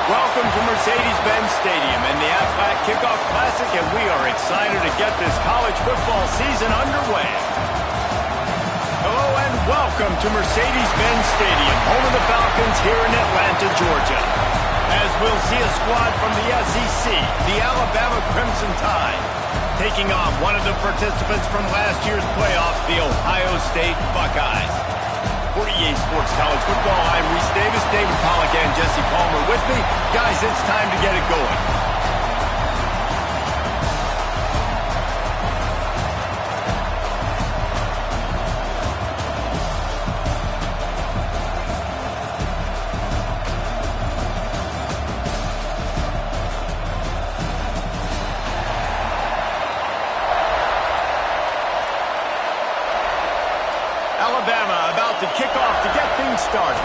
Welcome to Mercedes-Benz Stadium and the Aflac Kickoff Classic, and we are excited to get this college football season underway. Hello and welcome to Mercedes-Benz Stadium, home of the Falcons here in Atlanta, Georgia. As we'll see a squad from the SEC, the Alabama Crimson Tide, taking on one of the participants from last year's playoffs, the Ohio State Buckeyes. For EA Sports College Football, I'm Reese Davis, David Pollack, and Jesse Palmer with me. Guys, it's time to get it going. Alabama about to kick off to get things started.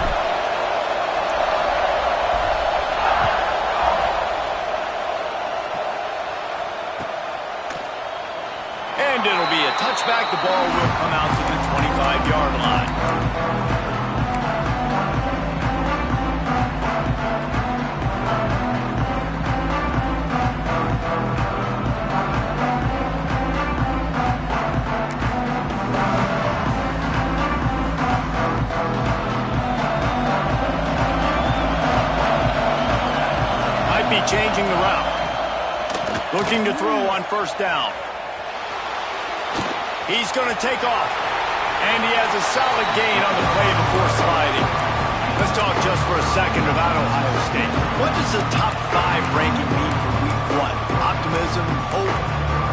And it'll be a touchback. The ball will come out to the 25-yard line. Changing the route. Looking to throw on first down. He's going to take off. And he has a solid gain on the play before sliding. Let's talk just for a second about Ohio State. What does the top 5 ranking mean for week 1? Optimism, hope,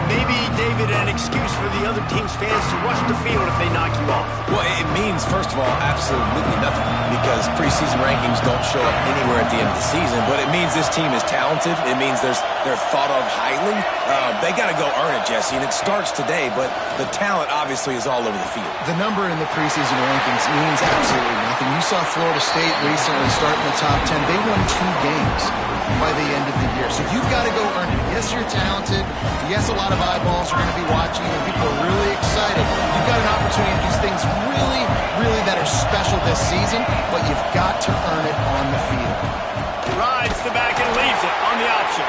maybe, David, an excuse for the other team's fans to rush the field if they knock you off? Well, it means, first of all, absolutely nothing, because preseason rankings don't show up anywhere at the end of the season, but it means this team is talented. It means they're thought of highly. They got to go earn it, Jesse, and it starts today, but the talent obviously is all over the field. The number in the preseason rankings means absolutely nothing. You saw Florida State recently start in the top 10. They won 2 games by the end of the year. So you've got to go earn it. Yes, you're talented. Yes, a lot of eyeballs are going to be watching, and people are really excited. You've got an opportunity to do things really, really that are special this season, but you've got to earn it on the field. He rides the back and leaves it on the option.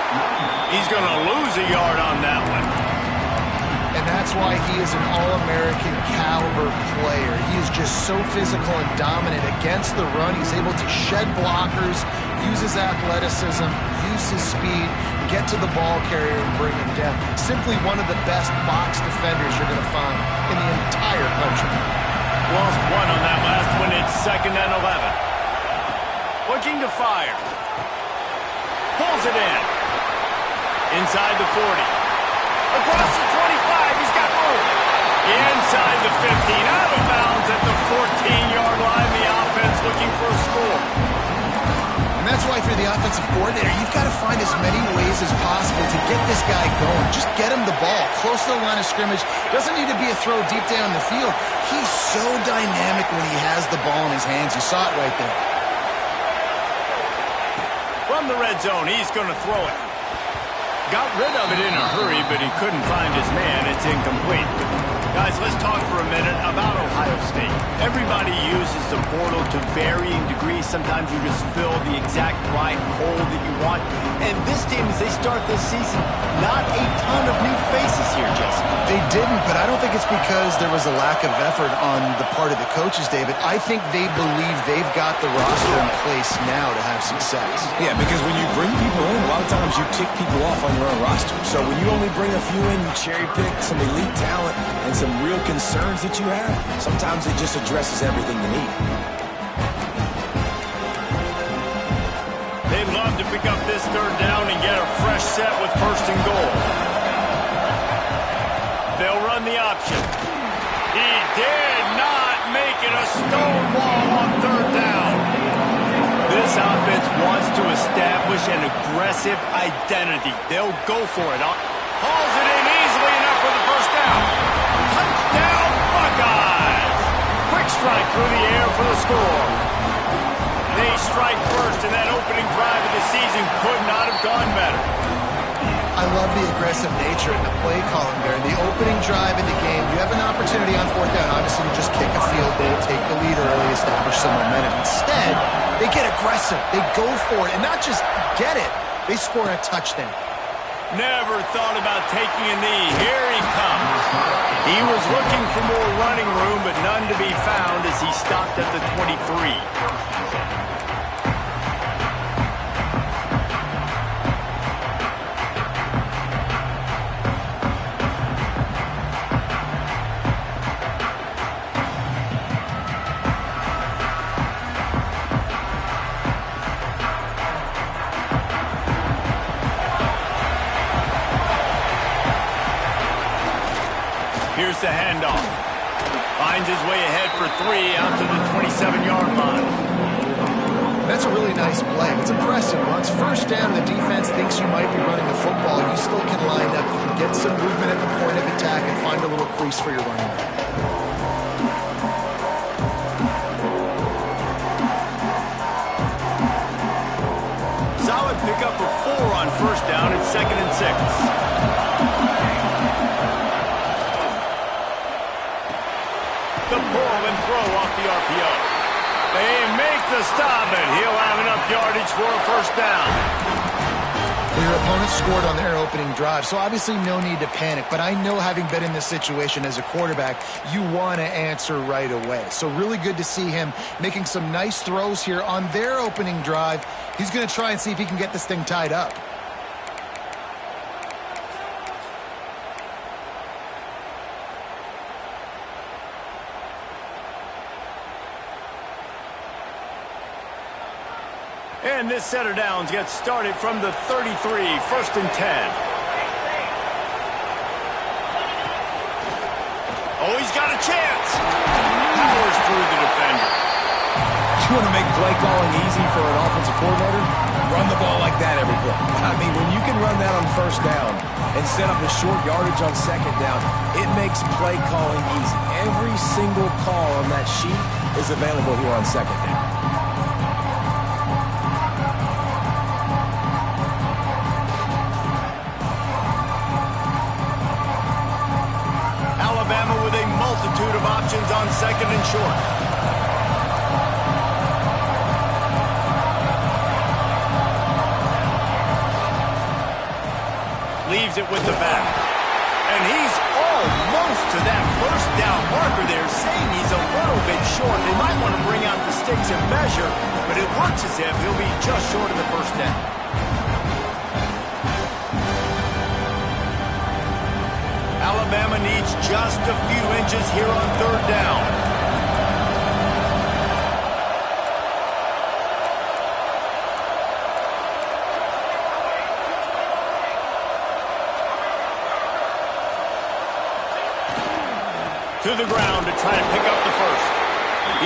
He's going to lose a yard on that one. And that's why he is an All-American caliber player. He is just so physical and dominant against the run. He's able to shed blockers, use his athleticism, use his speed, get to the ball carrier and bring him down. Simply one of the best box defenders you're going to find in the entire country. Lost one on that last one. It's 2nd and 11. Looking to fire. Pulls it in. Inside the 40. Across the 25, he's got room. Inside the 15, out of bounds at the 14-yard line. The offense looking for a score. And that's why, if you're the offensive coordinator, you've got to find as many ways as possible to get this guy going. Just get him the ball close to the line of scrimmage. Doesn't need to be a throw deep down the field. He's so dynamic when he has the ball in his hands. You saw it right there. From the red zone, he's going to throw it. Got rid of it in a hurry, but he couldn't find his man. It's incomplete. Guys, let's talk for a minute about Ohio State. Everybody uses the portal to varying degrees. Sometimes you just fill the exact right hole that you want. And this team, as they start this season, not a ton of new faces here, Jesse. They didn't, but I don't think it's because there was a lack of effort on the part of the coaches, David. I think they believe they've got the roster in place now to have success. Yeah, because when you bring people in, a lot of times you tick people off on your own roster. So when you only bring a few in, you cherry pick some elite talent and some real concerns that you have, sometimes it just addresses everything you need. They'd love to pick up this 3rd down and get a fresh set with 1st and goal. They'll run the option. He did not make it a stone wall on 3rd down. This offense wants to establish an aggressive identity. They'll go for it. Hauls it in easily enough for the 1st down. Touchdown, strike through the air for the score. They strike first, and that opening drive of the season could not have gone better. I love the aggressive nature in the play calling there. The opening drive in the game, you have an opportunity on fourth down. Obviously, you just kick a field goal, take the lead early, establish some momentum. Instead, they get aggressive. They go for it, and not just get it. They score a touchdown. Never thought about taking a knee. Here he comes. He was looking for more running room, but none to be found as he stopped at the 23. Here's the handoff. Finds his way ahead for 3 out to the 27-yard line. That's a really nice play. It's impressive. Once first down, the defense thinks you might be running the football. You still can line up, get some movement at the point of attack, and find a little crease for your running back. Solid pickup of 4 on first down. It's 2nd and 6. The pull and throw off the RPO. They make the stop, and he'll have enough yardage for a first down. Well, your opponent scored on their opening drive, so obviously no need to panic. But I know, having been in this situation as a quarterback, you want to answer right away. So really good to see him making some nice throws here on their opening drive. He's going to try and see if he can get this thing tied up. And this set of downs gets started from the 33, 1st and 10. Oh, he's got a chance. Powers through the defender. You want to make play calling easy for an offensive coordinator? Run the ball like that every play. I mean, when you can run that on first down and set up a short yardage on second down, it makes play calling easy. Every single call on that sheet is available here on second down. With a multitude of options on 2nd and short. Leaves it with the back. And he's almost to that first down marker there, saying he's a little bit short. They might want to bring out the sticks and measure, but it looks as if he'll be just short of the first down. Alabama needs just a few inches here on 3rd down. To the ground to try to pick up the first.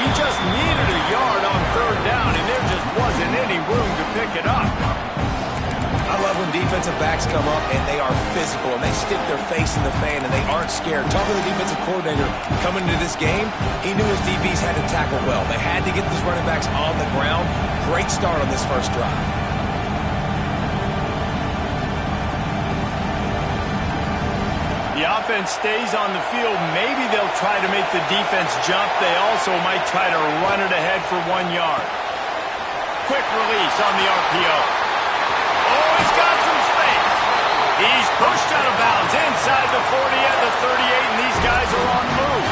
He just needed a yard on 3rd down, and there just wasn't any room to pick it up. I love when defensive backs come up and they are physical and they stick their face in the fan and they aren't scared. Talking to the defensive coordinator coming into this game, he knew his DBs had to tackle well. They had to get these running backs on the ground. Great start on this first drive. The offense stays on the field. Maybe they'll try to make the defense jump. They also might try to run it ahead for 1 yard. Quick release on the RPO. Oh, he's got some space. He's pushed out of bounds inside the 40 at the 38, and these guys are on the move.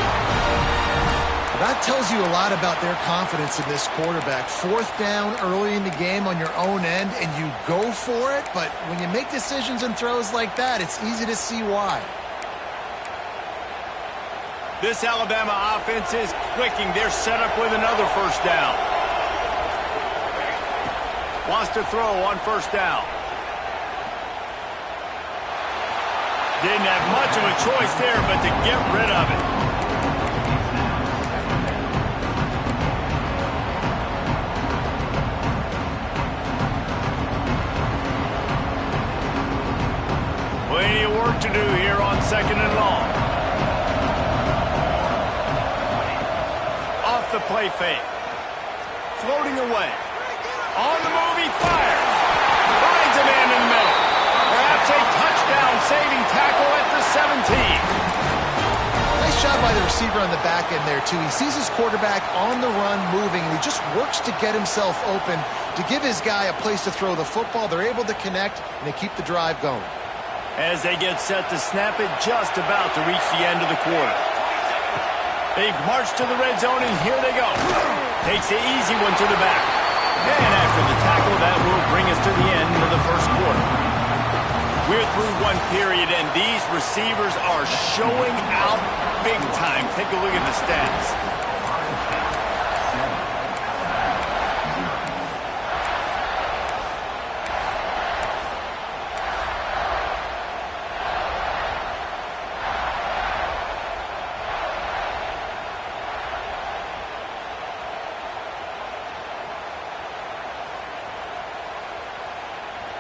That tells you a lot about their confidence in this quarterback. 4th down early in the game on your own end, and you go for it. But when you make decisions and throws like that, it's easy to see why. This Alabama offense is clicking. They're set up with another first down. Wants to throw on first down. Didn't have much of a choice there, but to get rid of it. Plenty of work to do here on 2nd and long. the play fake. Floating away. On the move, he fires. Finds a man in the middle. Perhaps a touchdown-saving tackle at the 17. Nice job by the receiver on the back end there, too. He sees his quarterback on the run moving, and he just works to get himself open to give his guy a place to throw the football. They're able to connect, and they keep the drive going. As they get set to snap it, just about to reach the end of the quarter. They march to the red zone, and here they go. Takes the easy one to the back. And after the tackle, that will bring us to the end of the first quarter. We're through one period, and these receivers are showing out big time. Take a look at the stats.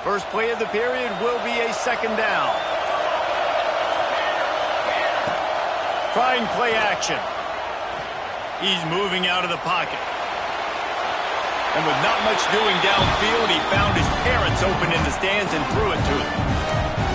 First play of the period will be a second down. Trying play action. He's moving out of the pocket. And with not much doing downfield, he found his parents open in the stands and threw it to them.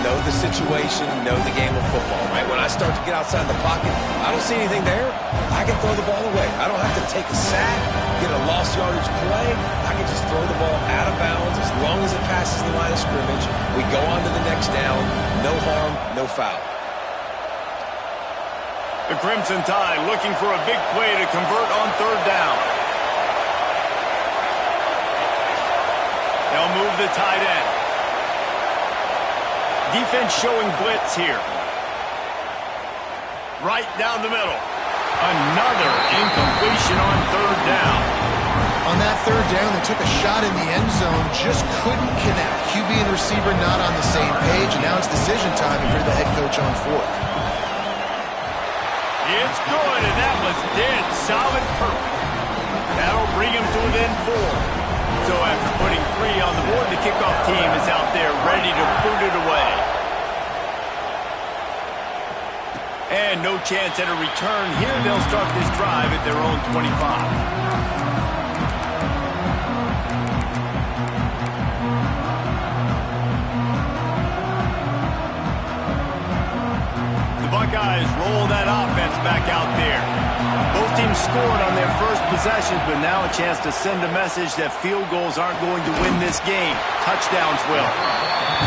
Know the situation, know the game of football, right? When I start to get outside the pocket, I don't see anything there, I can throw the ball away. I don't have to take a sack, get a lost yardage play. I can just throw the ball out of bounds as long as it passes the line of scrimmage. We go on to the next down. No harm, no foul. The Crimson Tide looking for a big play to convert on third down. They'll move the tight end. Defense showing blitz here. Right down the middle. Another incompletion on third down. On that third down, they took a shot in the end zone, just couldn't connect. QB and receiver not on the same page, and now it's decision time if you're the head coach on fourth. It's good, and that was dead solid perfect. That'll bring him to within 4. So after putting 3 on the board, the kickoff team is out there ready to boot it away. And no chance at a return here. They'll start this drive at their own 25. Buckeyes roll that offense back out there. Both teams scored on their first possessions, but now a chance to send a message that field goals aren't going to win this game. Touchdowns will.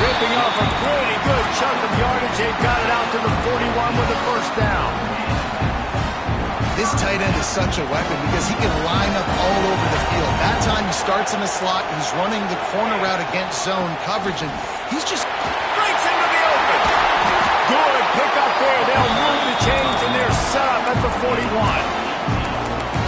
Ripping off a pretty good chunk of yardage. They've got it out to the 41 with a first down. This tight end is such a weapon because he can line up all over the field. That time he starts in the slot. He's running the corner route against zone coverage, and he's just breaks into the open. Good pick up there. They'll move the chains, and they're set up at the 41.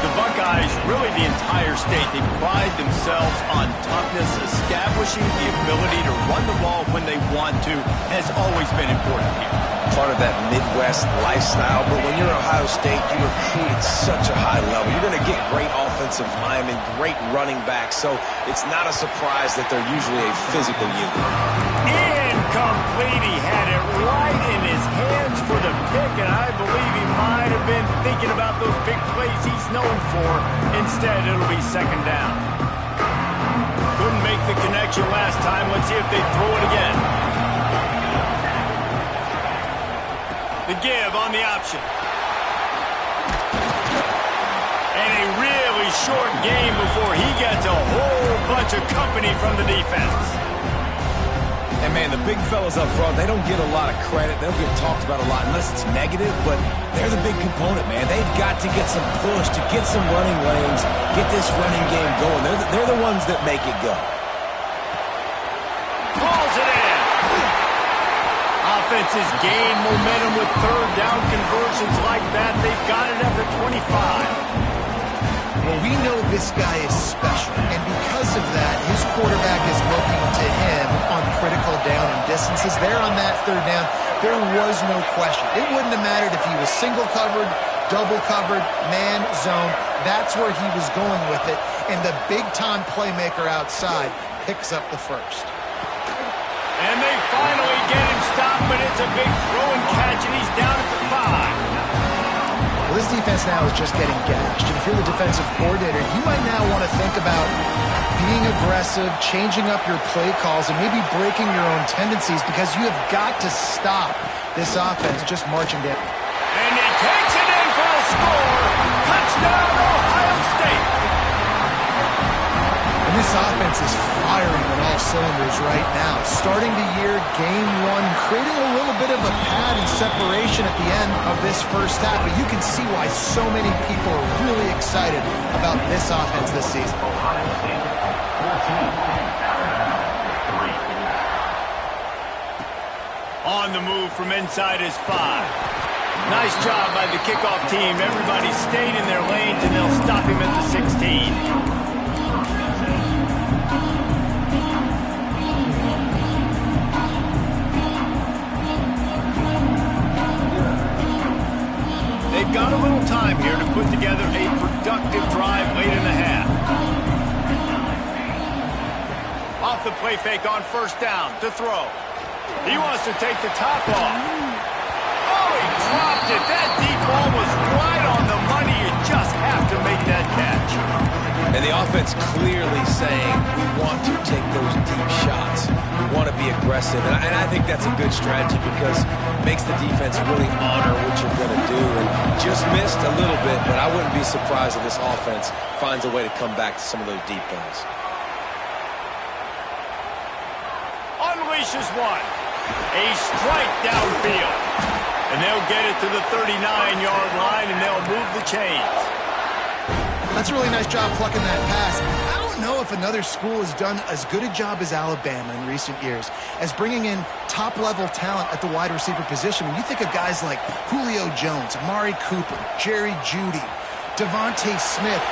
The Buckeyes, really the entire state, they pride themselves on toughness. Establishing the ability to run the ball when they want to has always been important here. Part of that Midwest lifestyle, but when you're Ohio State, you recruit at such a high level. You're going to get great offensive linemen, great running backs, so it's not a surprise that they're usually a physical unit. Incomplete. He had it right in his hands for the pick, and I believe he might have been thinking about those big plays he's known for. Instead, it'll be second down. Couldn't make the connection last time. Let's see if they throw it again. The give on the option. And a really short game before he gets a whole bunch of company from the defense. And, man, the big fellas up front, they don't get a lot of credit. They don't get talked about a lot unless it's negative, but they're the big component, man. They've got to get some push, to get some running lanes, get this running game going. They're the ones that make it go. Calls it in. Offenses gain momentum with third down conversions like that. They've got it at the 25. Well, we know this guy is special, and because of that, his quarterback is looking to him on critical down and distances. There on that third down, there was no question. It wouldn't have mattered if he was single covered, double covered, man, zone. That's where he was going with it, and the big-time playmaker outside picks up the first. And they finally get him stopped, but it's a big throw and catch, and he's down at the 5. Well, this defense now is just getting gashed. And if you're the defensive coordinator, you might now want to think about being aggressive, changing up your play calls, and maybe breaking your own tendencies because you have got to stop this offense just marching down. And he takes it in for a score. Touchdown, Ohio State. And this offense is firing on all cylinders right now. Starting the year, game one, creating a little bit of a pad and separation at the end of this first half. But you can see why so many people are really excited about this offense this season. On the move from inside his 5. Nice job by the kickoff team. Everybody stayed in their lanes, and they'll stop him at the 16. They've got a little time here to put together a productive drive late in the half. Off the play fake on first down to throw. He wants to take the top off. Oh, he dropped it. That deep ball was right on the money. You just have to make that catch. And the offense clearly saying, we want to take those deep shots. We want to be aggressive. And I think that's a good strategy because it makes the defense really honor what you're going to do. And just missed a little bit, but I wouldn't be surprised if this offense finds a way to come back to some of those deep balls. Unleashes one. A strike downfield. And they'll get it to the 39-yard line, and they'll move the chains. That's a really nice job plucking that pass. I don't know if another school has done as good a job as Alabama in recent years as bringing in top-level talent at the wide receiver position. When you think of guys like Julio Jones, Amari Cooper, Jerry Jeudy, Devontae Smith,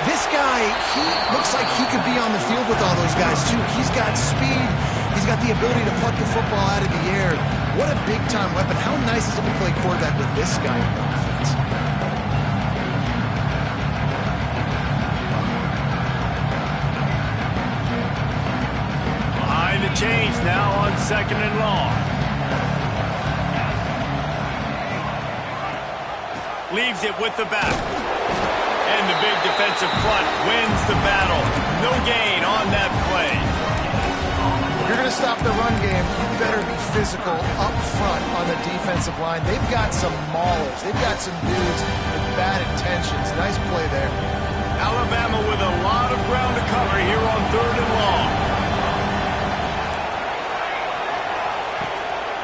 this guy, he looks like he could be on the field with all those guys, too. He's got speed. He's got the ability to pluck the football out of the air. What a big-time weapon. How nice is it to play quarterback with this guy on the offense? Behind the chains now on second and long. Leaves it with the back. And the big defensive front wins the battle. No gain on that play. If you're going to stop the run game, you better be physical up front on the defensive line. They've got some maulers. They've got some dudes with bad intentions. Nice play there. Alabama with a lot of ground to cover here on third and long.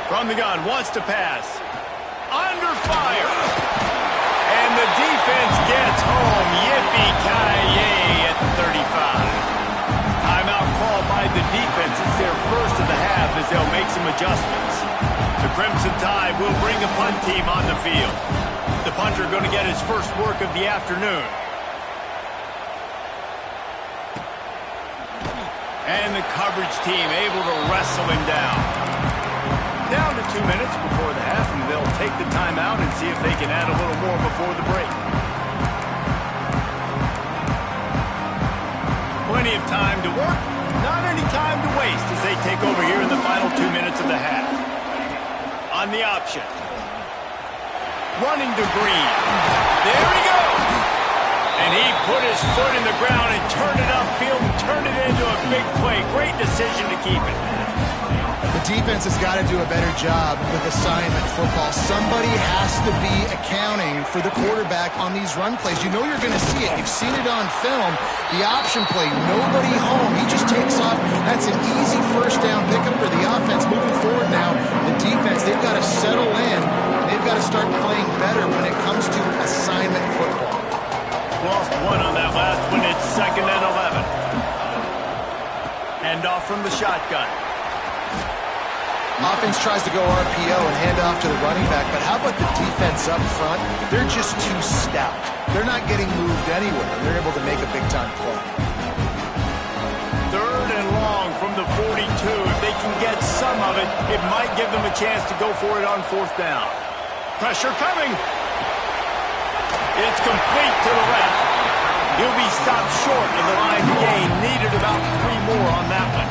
From the gun, wants to pass. Under fire. And the defense gets home. Yippee-ki-yay at the 35. Timeout called by the defense. It's their first of the half as they'll make some adjustments. The Crimson Tide will bring a punt team on the field. The punter going to get his first work of the afternoon. And the coverage team able to wrestle him down. Down to 2 minutes before the half, and they'll take the timeout and see if they can add a little more before the break. Plenty of time to work, not any time to waste as they take over here in the final 2 minutes of the half. On the option. Running to Green. There he goes. And he put his foot in the ground and turned it upfield and turned it into a big play. Great decision to keep it. The defense has got to do a better job with assignment football. Somebody has to be accounting for the quarterback on these run plays. You know you're going to see it. You've seen it on film. The option play, nobody home. He just takes off. That's an easy first down pickup for the offense. Moving forward now, the defense, they've got to settle in. They've got to start playing better when it comes to assignment football. Lost one on that last one. It's 2nd and 11. Hand off from the shotgun. Offense tries to go RPO and hand off to the running back, but how about the defense up front? They're just too stout. They're not getting moved anywhere. They're able to make a big-time play. 3rd and long from the 42. If they can get some of it, it might give them a chance to go for it on 4th down. Pressure coming. It's complete to the left. He'll be stopped short of the line to gain. Needed about 3 more on that one.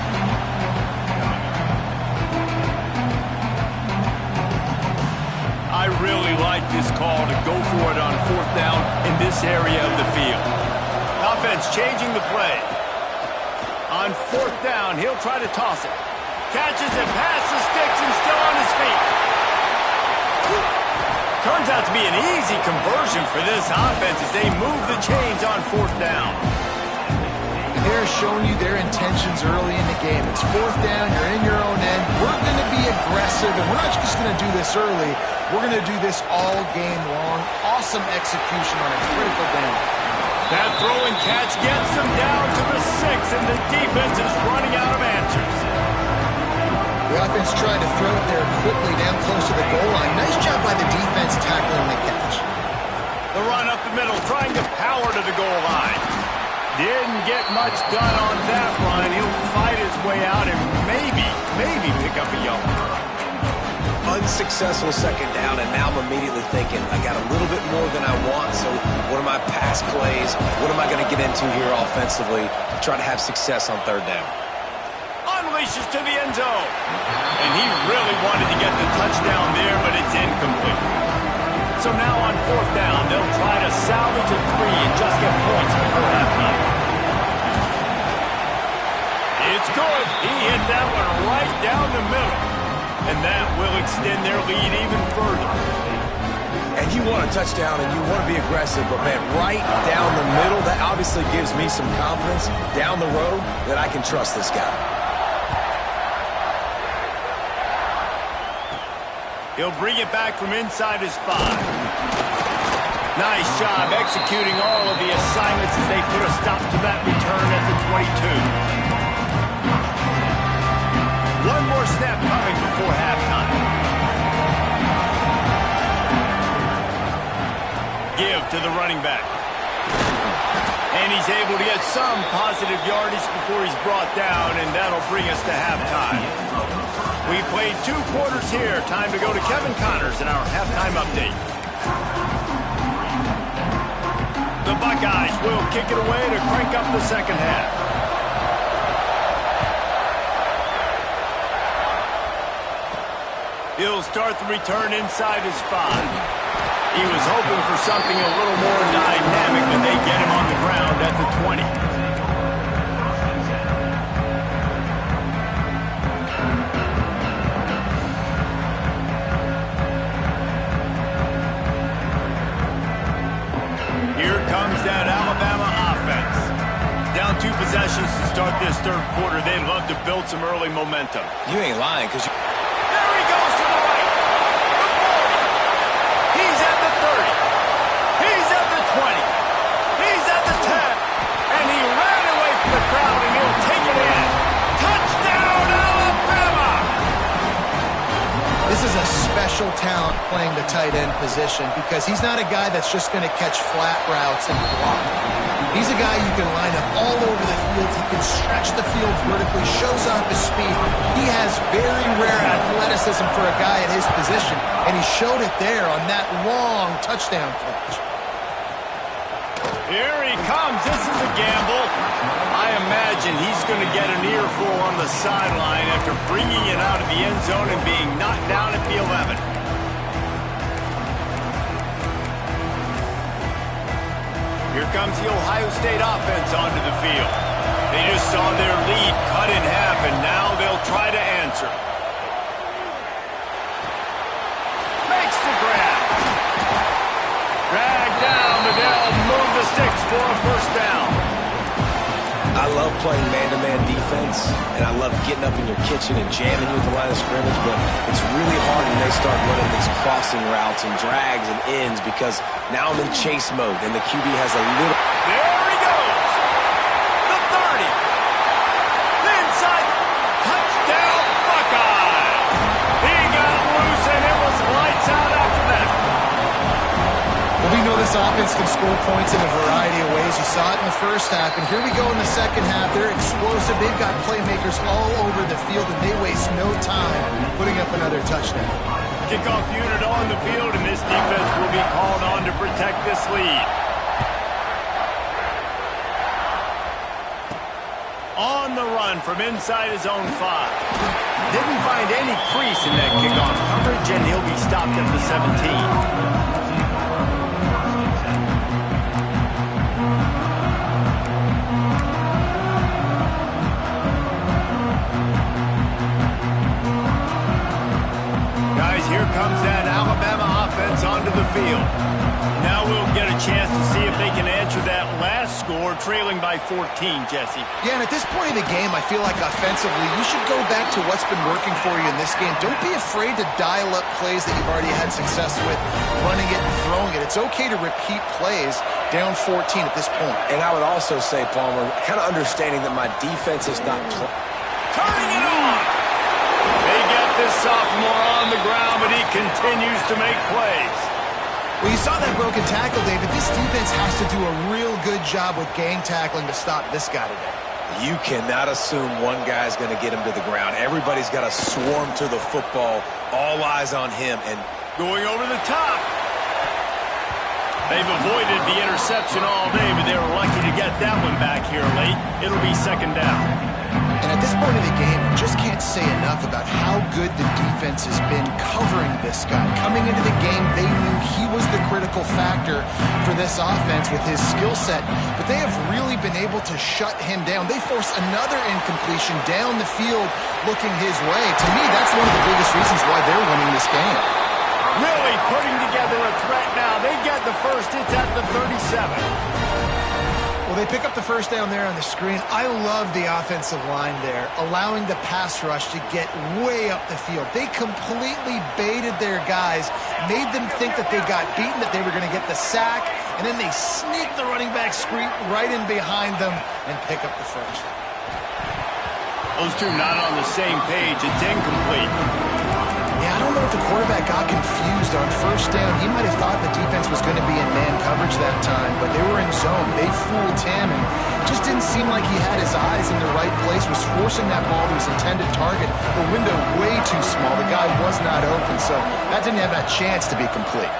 I really like this call to go for it on 4th down in this area of the field. Offense changing the play. On 4th down, he'll try to toss it. Catches it past the sticks and still on his feet. Turns out to be an easy conversion for this offense as they move the chains on 4th down. They're showing you their intentions early in the game. It's 4th down, you're in your own end. We're going to be aggressive, and we're not just going to do this early. We're going to do this all game long. Awesome execution on a critical down. That throw and catch gets them down to the 6, and the defense is running out of answers. The offense tried to throw it there quickly down close to the goal line. Nice job by the defense tackling the catch. The run up the middle, trying to power to the goal line. Didn't get much done on that run. He'll fight his way out and maybe pick up a yellow. Unsuccessful 2nd down, and now I'm immediately thinking, I got a little bit more than I want, so what are my pass plays? What am I going to get into here offensively to try to have success on 3rd down? Unleashes to the end zone. And he really wanted to get the touchdown there, but it's incomplete. So now on 4th down, they'll try to salvage a 3 and just get points before halftime. It's good. He hit that one right down the middle. And that will extend their lead even further. And you want a touchdown and you want to be aggressive, but man, right down the middle, that obviously gives me some confidence down the road that I can trust this guy. He'll bring it back from inside his 5. Nice job executing all of the assignments as they put a stop to that return at the 22. One more snap coming before halftime. Give to the running back. And he's able to get some positive yardage before he's brought down, and that'll bring us to halftime. We played 2 quarters here. Time to go to Kevin Connors in our halftime update. The Buckeyes will kick it away to crank up the 2nd half. He'll start the return inside his 5. He was hoping for something a little more dynamic, but they get him on the ground at the 20. Here comes that Alabama offense. Down 2 possessions to start this 3rd quarter. They'd love to build some early momentum. You ain't lying, because There he goes to the right. The 40. He's at the 30. He's at the 20. He's at the 10. And he ran away from the crowd, and he'll take it in. Touchdown, Alabama! This is a special talent playing the tight end position because he's not a guy that's just going to catch flat routes and block. He's a guy you can line up all over the field. He can stretch the field vertically, shows off his speed. He has very rare athleticism for a guy at his position, and he showed it there on that long touchdown catch. Here he comes. This is a gamble. I imagine he's going to get an earful on the sideline after bringing it out of the end zone and being knocked down at the 11. Here comes the Ohio State offense onto the field. They just saw their lead cut in half, and now they'll try to answer. Makes the grab. Dragged down, but they'll move the sticks for a 1st down. I love playing man-to-man defense, and I love getting up in your kitchen and jamming you at the line of scrimmage, but it's really hard when they start running these crossing routes and drags and ends because now I'm in chase mode, and the QB has a little... There he goes! The 30! Inside! Touchdown, Buckeyes! He got loose, and it was lights out after that. Well, we know this offense can score points in a variety of ways. You saw it in the 1st half, and here we go in the 2nd half. They're explosive. They've got playmakers all over the field, and they waste no time putting up another touchdown. Kickoff unit on the field, and this defense will be called on to protect this lead. On the run from inside his own 5. Didn't find find any crease in that kickoff coverage, and he'll be stopped at the 17. Here comes that Alabama offense onto the field. Now we'll get a chance to see if they can answer that last score, trailing by 14, Jesse. Yeah, and at this point in the game, I feel like offensively, you should go back to what's been working for you in this game. Don't be afraid to dial up plays that you've already had success with, running it and throwing it. It's okay to repeat plays down 14 at this point. And I would also say, Palmer, kind of understanding that my defense is not turning it on. They get this sophomore on the ground, but he continues to make plays. Well, you saw that broken tackle, David. This defense has to do a real good job with gang tackling to stop this guy today. You cannot assume one guy's going to get him to the ground. Everybody's got to swarm to the football. All eyes on him. And going over the top. They've avoided the interception all day, but they were lucky to get that one back here late. It'll be second down. And at this point in the game, you just can't say enough about how good the defense has been covering this guy. Coming into the game, they knew he was the critical factor for this offense with his skill set, but they have really been able to shut him down. They force another incompletion down the field looking his way. To me, that's one of the biggest reasons why they're winning this game. Really putting together a threat now. They get the first. It's at the 37. Well, they pick up the first down there on the screen. I love the offensive line there, allowing the pass rush to get way up the field. They completely baited their guys, made them think that they got beaten, that they were going to get the sack, and then they sneak the running back screen right in behind them and pick up the first. Those two not on the same page. It's incomplete. Yeah, I don't know if the quarterback got confused on first down. He might have thought the defense was going to be in man coverage that time, but they were in zone. They fooled him, and just didn't seem like he had his eyes in the right place, was forcing that ball to his intended target. The window way too small. The guy was not open, so that didn't have that chance to be complete.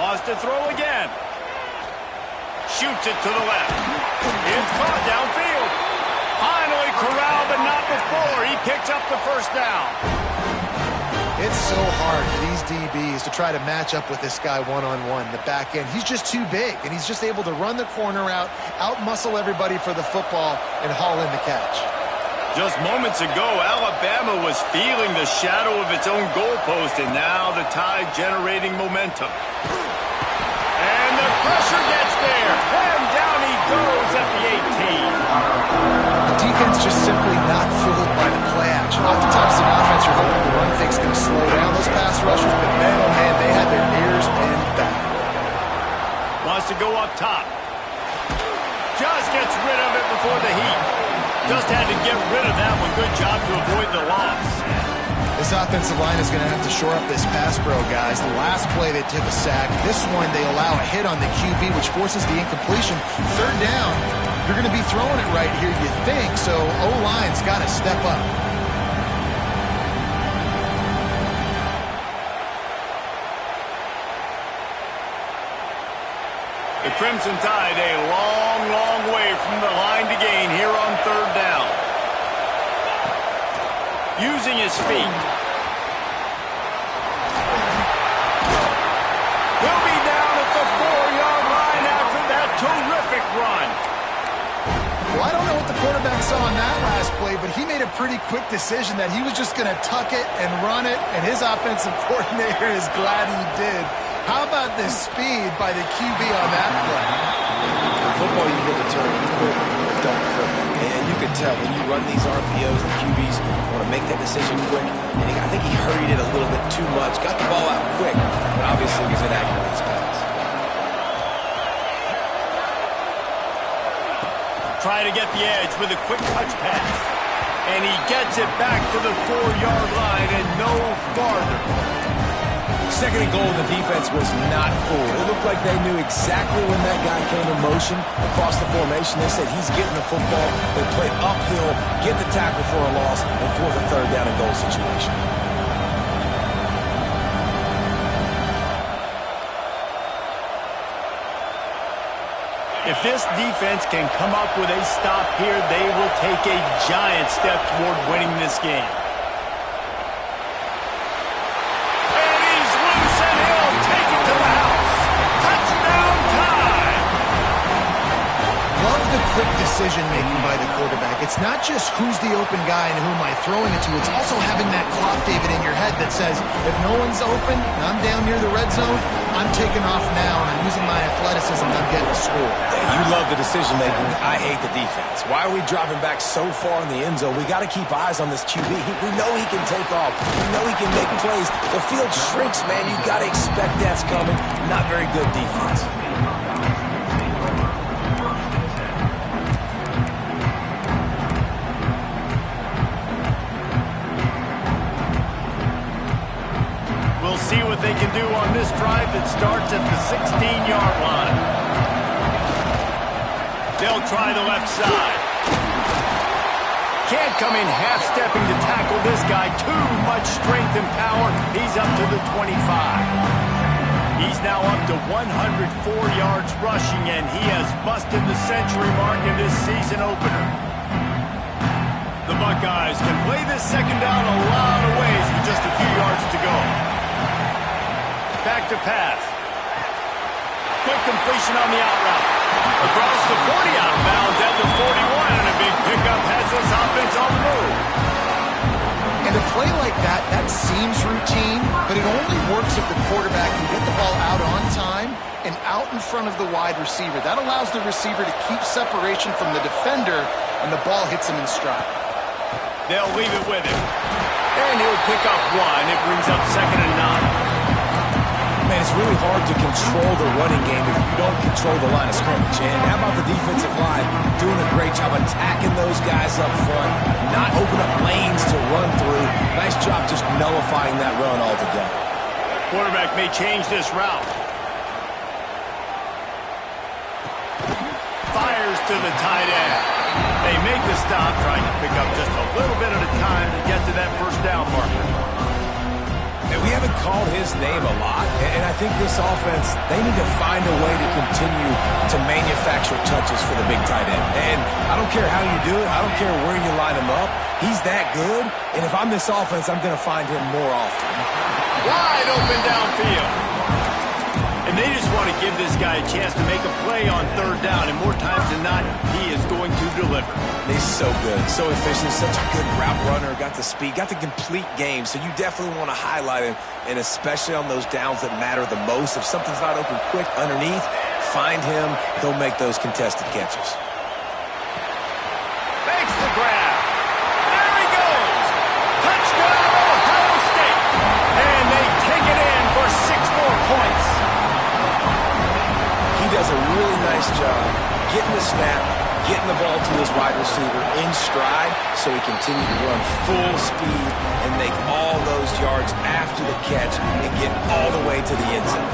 Lost to throw again. Shoots it to the left. It's caught downfield. Finally corralled, but not before. He picks up the first down. It's so hard for these DBs to try to match up with this guy one-on-one, the back end. He's just too big, and he's just able to run the corner out-muscle everybody for the football, and haul in the catch. Just moments ago, Alabama was feeling the shadow of its own goalpost, and now the Tide generating momentum. And the pressure gets there, and down he goes at the 18. Defense just simply not fooled by the play action. Oftentimes in offense, you're hoping the run fake's going to slow down those pass rushers, but man, oh man, they had their ears pinned back. Wants to go up top. Just gets rid of it before the heat. Just had to get rid of that one. Good job to avoid the loss. This offensive line is going to have to shore up this pass pro, guys. The last play they took a sack. This one they allow a hit on the QB, which forces the incompletion. Third down. You're going to be throwing it right here, you think, so O-line's got to step up. The Crimson Tide a long, long way from the line to gain here on third down. Using his feet. He'll be down at the 4-yard line after that terrific run. Well, I don't know what the quarterback saw on that last play, but he made a pretty quick decision that he was just going to tuck it and run it, and his offensive coordinator is glad he did. How about the speed by the QB on that play? In football, you get the term quick, but don't hurt. And you can tell when you run these RPOs, the QBs want to make that decision quick. And I think he hurried it a little bit too much, got the ball out quick, but obviously he was inaccurate in his pass. Try to get the edge with a quick touch pass. And he gets it back to the 4-yard line and no farther. Second and goal, the defense was not fooled. It looked like they knew exactly when that guy came in motion across the formation. They said he's getting the football. They played uphill, get the tackle for a loss, and force a third down and goal situation. If this defense can come up with a stop here, they will take a giant step toward winning this game. And he's loose, and he'll take it to the house. Touchdown time! Love the quick decision-making by the quarterback. It's not just who's the open guy and who am I throwing it to. It's also having that clock, David, in your head that says, if no one's open and I'm down near the red zone, I'm taking off now, and I'm using my athleticism, and I'm getting a score. Yeah, you love the decision-making. I hate the defense. Why are we dropping back so far in the end zone? We got to keep eyes on this QB. We know he can take off. We know he can make plays. The field shrinks, man. You got to expect that's coming. Not very good defense. See what they can do on this drive that starts at the 16-yard line. They'll try the left side. Can't come in half-stepping to tackle this guy. Too much strength and power. He's up to the 25. He's now up to 104 yards rushing, and he has busted the century mark in this season opener. The Buckeyes can play this second down a lot of ways with just a few yards to go. Back to pass. Quick completion on the out route. Across the 40 out of bounds at the 41, and a big pickup has this offense on the move. And a play like that, that seems routine, but it only works if the quarterback can get the ball out on time and out in front of the wide receiver. That allows the receiver to keep separation from the defender, and the ball hits him in stride. They'll leave it with him. And he'll pick up one. It brings up 2nd and 9. Man, it's really hard to control the running game if you don't control the line of scrimmage. And how about the defensive line doing a great job attacking those guys up front, not open up lanes to run through. Nice job just nullifying that run altogether. Quarterback may change this route. Fires to the tight end. They make the stop, trying to pick up just a little bit at a time to get to that first down marker. And we haven't called his name a lot, and I think this offense, they need to find a way to continue to manufacture touches for the big tight end. And I don't care how you do it. I don't care where you line him up. He's that good, and if I'm this offense, I'm going to find him more often. Wide open downfield. And they just want to give this guy a chance to make a play on 3rd down, and more times than not, he is going to deliver. He's so good, so efficient, such a good route runner, got the speed, got the complete game, so you definitely want to highlight him, and especially on those downs that matter the most. If something's not open quick underneath, find him, he'll make those contested catches. Makes the grab. There he goes. Touchdown, Ohio State. And they take it in for 6 more points. He does a really nice job getting the snap, getting the ball to his wide receiver in stride so he continues to run full speed and make all those yards after the catch and get all the way to the end zone.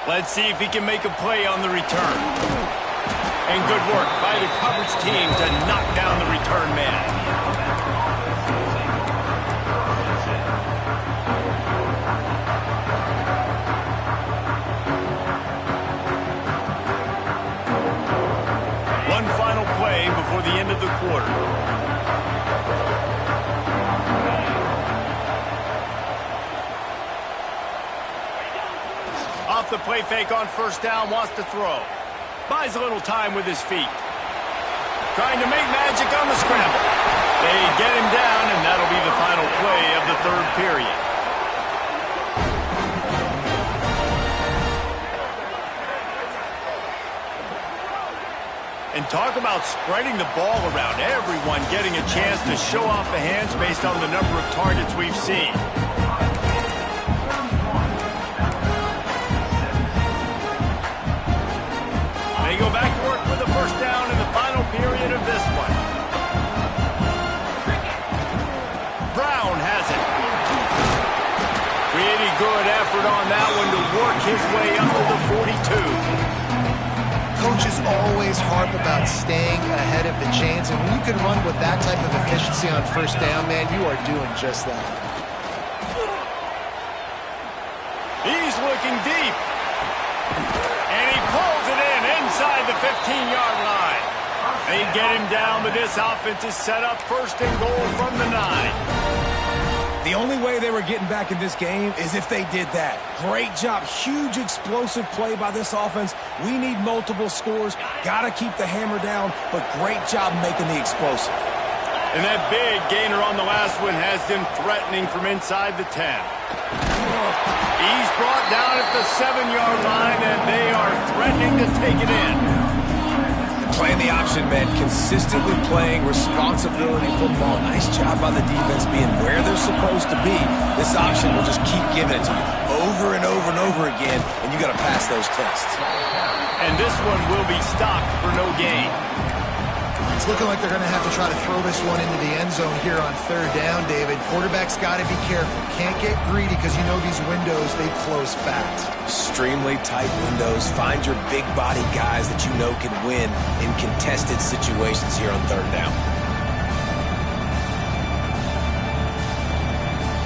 Let's see if he can make a play on the return. And good work by the coverage team to knock down the return man. One final play before the end of the quarter. Off the play fake on 1st down, wants to throw. Buys a little time with his feet. Trying to make magic on the scramble. They get him down, and that'll be the final play of the 3rd period. And talk about spreading the ball around. Everyone getting a chance to show off the hands based on the number of targets we've seen. They go back to work with the 1st down in the final period of this one. Brown has it. Pretty good effort on that one to work his way up to the 42. Coaches always harp about staying ahead of the chains, and when you can run with that type of efficiency on 1st down, man, you are doing just that. He's looking deep. And he pulls it in inside the 15-yard line. They get him down, but this offense is set up first and goal from the 9. The only way they were getting back in this game is if they did that. Great job. Huge explosive play by this offense. We need multiple scores. Got to keep the hammer down, but great job making the explosive. And that big gainer on the last one has them threatening from inside the 10. He's brought down at the 7-yard line, and they are threatening to take it in. Playing the option, man. Consistently playing responsibility football. Nice job by the defense being where they're supposed to be. This option will just keep giving it to you over and over and over again, and you got to pass those tests. And this one will be stopped for no gain. It's looking like they're going to have to try to throw this one into the end zone here on 3rd down, David. Quarterback's got to be careful. Can't get greedy because you know these windows, they close fast. Extremely tight windows. Find your big body guys that you know can win in contested situations here on 3rd down.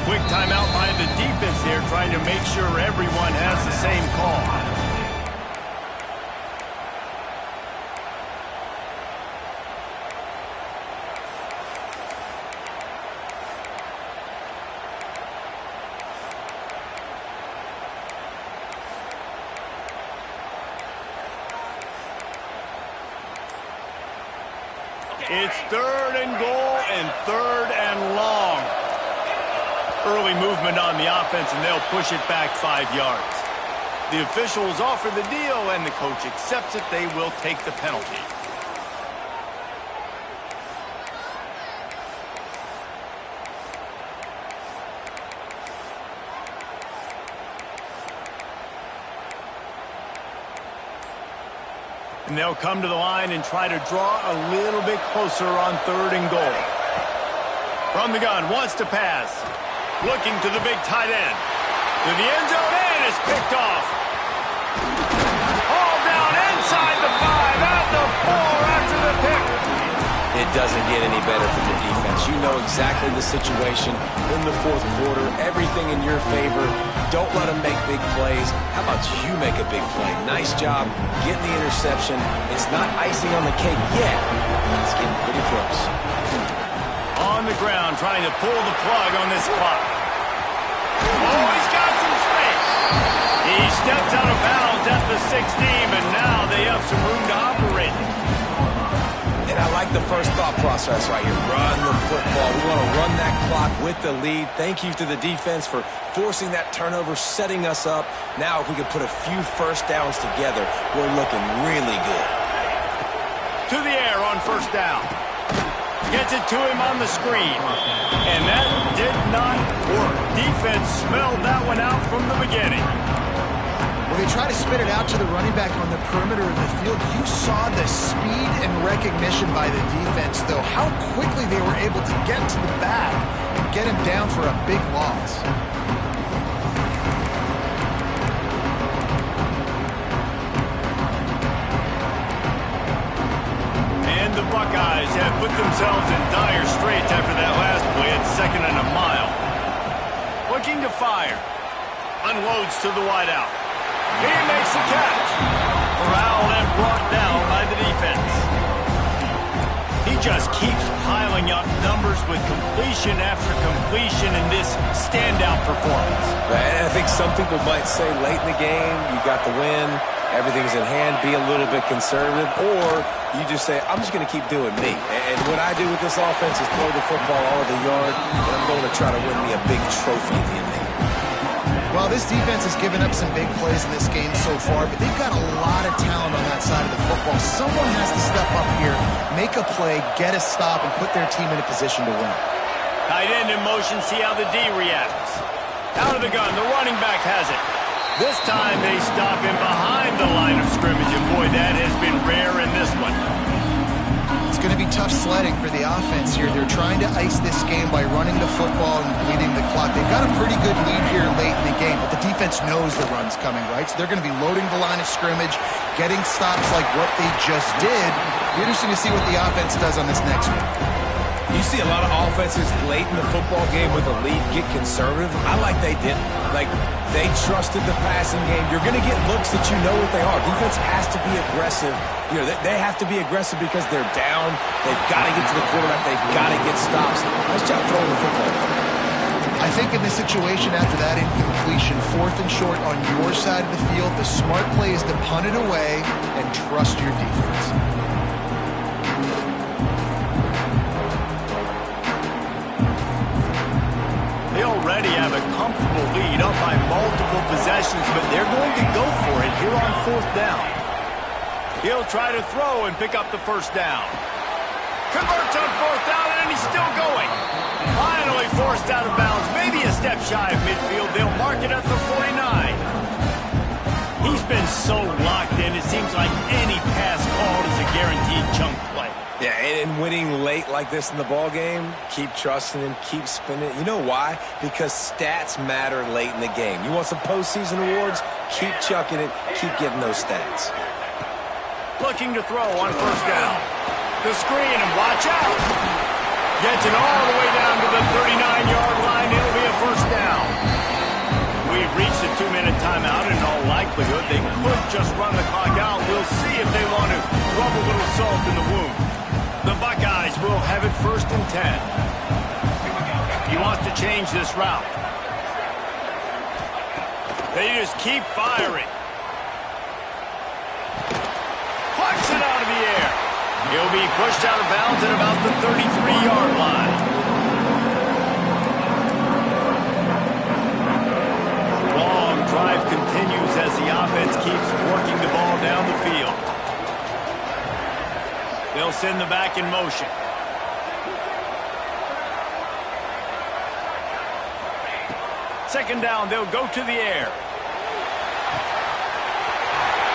Quick timeout by the defense here, trying to make sure everyone has the same call. It's 3rd and goal and 3rd and long. Early movement on the offense, and they'll push it back 5 yards. The officials offer the deal, and the coach accepts it. They will take the penalty. And they'll come to the line and try to draw a little bit closer on 3rd and goal. From the gun, wants to pass. Looking to the big tight end. To the end zone, and it's picked off. All down inside the 5, at the 4 after the pick. It doesn't get any better for the defense. You know exactly the situation in the 4th quarter. Everything in your favor. Don't let them make big plays. How about you make a big play? Nice job getting the interception. It's not icing on the cake yet. It's getting pretty close. On the ground, trying to pull the plug on this clock. Oh, he's got some space. He steps out of bounds at the 16, and now they have some room to operate. And I like the first thought process right here. Run the football. We want to run that clock with the lead. Thank you to the defense for forcing that turnover, setting us up. Now, if we can put a few first downs together, we're looking really good. To the air on 1st down. Gets it to him on the screen. And that did not work. Defense smelled that one out from the beginning. When they try to spit it out to the running back on the perimeter of the field, you saw the speed and recognition by the defense, though, how quickly they were able to get to the back and get him down for a big loss. And the Buckeyes have put themselves in dire straits after that last play at 2nd and a mile. Looking to fire. Unloads to the wideout. He makes the catch. Corralled and brought down by the defense. He just keeps piling up numbers with completion after completion in this standout performance. I think some people might say late in the game, you got the win, everything's in hand, be a little bit conservative, or you just say, I'm just going to keep doing me. And what I do with this offense is throw the football all over the yard, and I'm going to try to win me a big trophy at the end of the game. Well, this defense has given up some big plays in this game so far, but they've got a lot of talent on that side of the football. Someone has to step up here, make a play, get a stop, and put their team in a position to win. Tight end in motion, see how the D reacts. Out of the gun, the running back has it. This time they stop him behind the line of scrimmage, and boy, that has been rare in this one. It's going to be tough sledding for the offense here. They're trying to ice this game by running the football and bleeding the clock. They've got a pretty good lead here late in the game, but the defense knows the run's coming, right? So they're going to be loading the line of scrimmage, getting stops like what they just did. Be interesting to see what the offense does on this next one. You see a lot of offenses late in the football game with a lead get conservative. I like they didn't. Like, they trusted the passing game. You're going to get looks that you know what they are. Defense has to be aggressive. You know, they have to be aggressive because they're down. They've got to get to the quarterback. They've got to get stops. Nice job throwing the football. I think in this situation after that incompletion, 4th and short on your side of the field, the smart play is to punt it away and trust your defense. They already have a comfortable lead up by multiple possessions, but they're going to go for it here on 4th down. He'll try to throw and pick up the 1st down. Converts on 4th down, and he's still going. Finally forced out of bounds, maybe a step shy of midfield. They'll mark it at the 49. He's been so locked in, it seems like any pass called is a guaranteed chunk play. Yeah, and winning late like this in the ball game, keep trusting him, keep spinning. You know why? Because stats matter late in the game. You want some postseason awards? Keep chucking it, keep getting those stats. Looking to throw on 1st down. The screen, and watch out. Gets it all the way down to the 39-yard line. It'll be a 1st down. We've reached the 2-minute timeout. In all likelihood, they could just run the clock out. We'll see if they want to rub a little salt in the wound. The Buckeyes will have it 1st and 10. He wants to change this route. They just keep firing. Punts it out of the air. He'll be pushed out of bounds at about the 33-yard line. Long drive continues as the offense keeps working the ball down the field. They'll send the back in motion. Second down, they'll go to the air.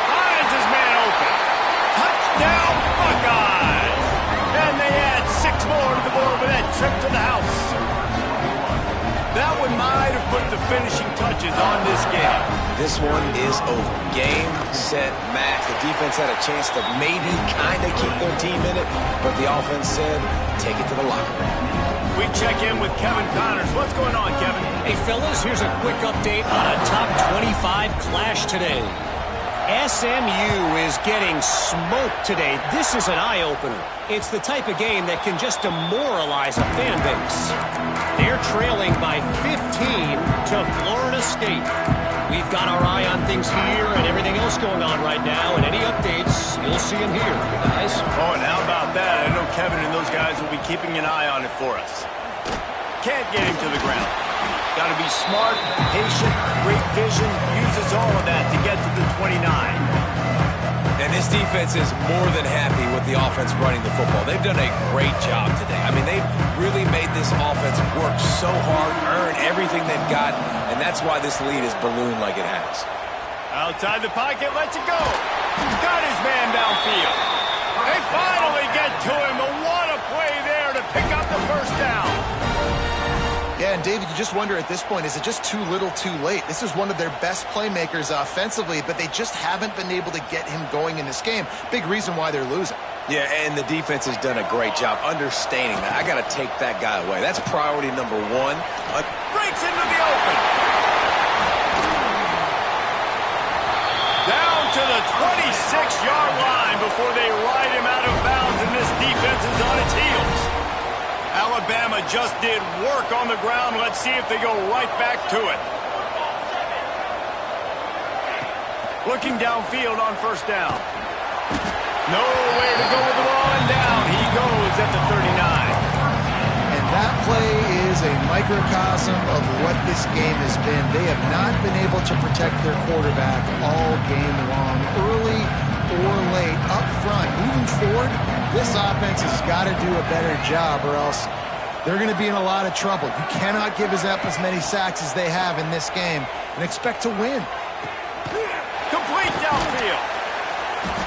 Finds his man open. Touchdown, Buckeyes! And they add 6 more to the board with that trip to the house. That one might have put the finishing touches on this game. This one is over. Game, set, match. The defense had a chance to maybe kind of keep their team in it, but the offense said, take it to the locker room. We check in with Kevin Connors. What's going on, Kevin? Hey, fellas, here's a quick update on a top 25 clash today. SMU is getting smoked today. This is an eye-opener. It's the type of game that can just demoralize a fan base. They're trailing by 15 to Florida State. We've got our eye on things here and everything else going on right now, and any updates you'll see and hear, guys. Oh, and how about that? I know Kevin and those guys will be keeping an eye on it for us. Can't get him to the ground. Got to be smart, patient, great vision, uses all of that to get to the 29. And this defense is more than happy with the offense running the football. They've done a great job today. I mean, they've really made this offense work so hard, earn everything they've got, and that's why this lead is ballooned like it has. Outside the pocket, lets it go. Got his man downfield. They finally get to him, but what a play there to pick up the 1st down. Yeah, and David, you just wonder at this point, is it just too little too late? This is one of their best playmakers offensively, but they just haven't been able to get him going in this game. Big reason why they're losing. Yeah, and the defense has done a great job understanding that. I got to take that guy away. That's priority number 1. Breaks into the open. Down to the 26-yard line before they ride him out of bounds, and this defense is on its heels. Alabama just did work on the ground. Let's see if they go right back to it. Looking downfield on 1st down. Nowhere to go with the ball, and down he goes at the 39. And that play is a microcosm of what this game has been. They have not been able to protect their quarterback all game long, early or late, up front. Moving forward, this offense has got to do a better job, or else they're going to be in a lot of trouble. You cannot give us up as many sacks as they have in this game and expect to win. Complete downfield.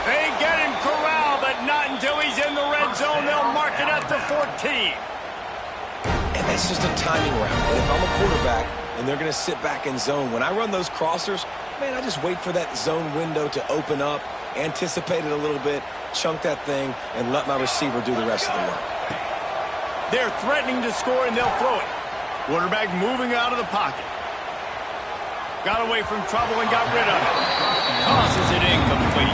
They get him corralled, but not until he's in the red zone. They'll mark it at the 14. And that's just a timing round. And if I'm a quarterback and they're going to sit back in zone, when I run those crossers, man, I just wait for that zone window to open up, anticipate it a little bit, chunk that thing, and let my receiver do the rest of the work. They're threatening to score, and they'll throw it. Quarterback moving out of the pocket. Got away from trouble and got rid of it. Tosses it incomplete.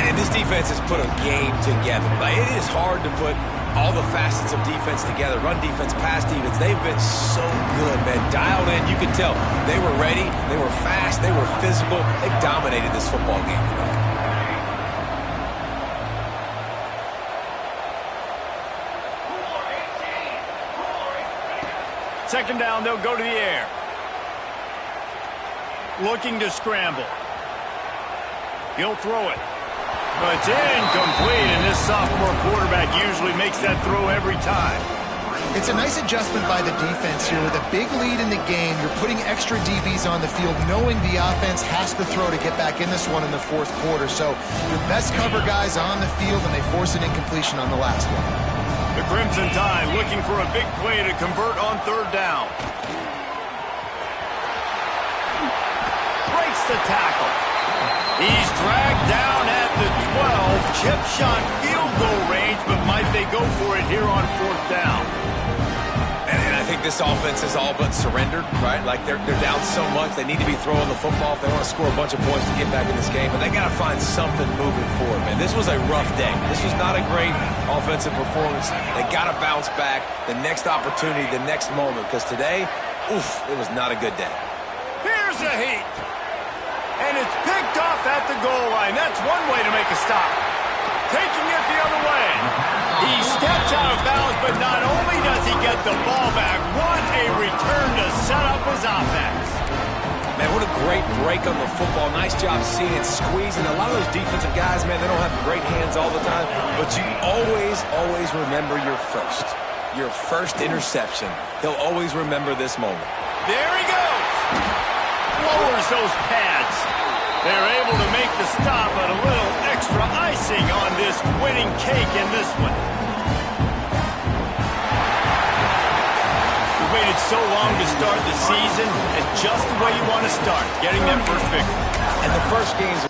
And this defense has put a game together. Like, it is hard to put all the facets of defense together. Run defense, pass defense. They've been so good, man. Dialed in. You can tell they were ready. They were fast. They were physical. They dominated this football game today. Second down, they'll go to the air. Looking to scramble. He'll throw it. But it's incomplete, and this sophomore quarterback usually makes that throw every time. It's a nice adjustment by the defense here. With a big lead in the game, you're putting extra DBs on the field, knowing the offense has to throw to get back in this one in the fourth quarter. So your best cover guys on the field, and they force an incompletion on the last one. The Crimson Tide looking for a big play to convert on third down. Breaks the tackle. He's dragged down at the 12. Chip shot field goal range, but might they go for it here on fourth down? And I think this offense is all but surrendered, right? Like they're down so much, they need to be throwing the football if they want to score a bunch of points to get back in this game. But they got to find something moving forward, man. This was a rough day. This was not a great offensive performance. They got to bounce back. The next opportunity, the next moment, because today, oof, it was not a good day. Here's a heat. And it's picked off at the goal line. That's one way to make a stop. Taking it the other way. He steps out of bounds, but not only does he get the ball back, what a return to set up his offense. Man, what a great break on the football. Nice job seeing it, squeezing. A lot of those defensive guys, man, they don't have great hands all the time, but you always remember your first interception. He'll always remember this moment. There he goes. Lowers those pads. They're able to make the stop, but a little extra icing on this winning cake in this one. We waited so long to start the season, and just the way you want to start, getting that first victory. And the first game's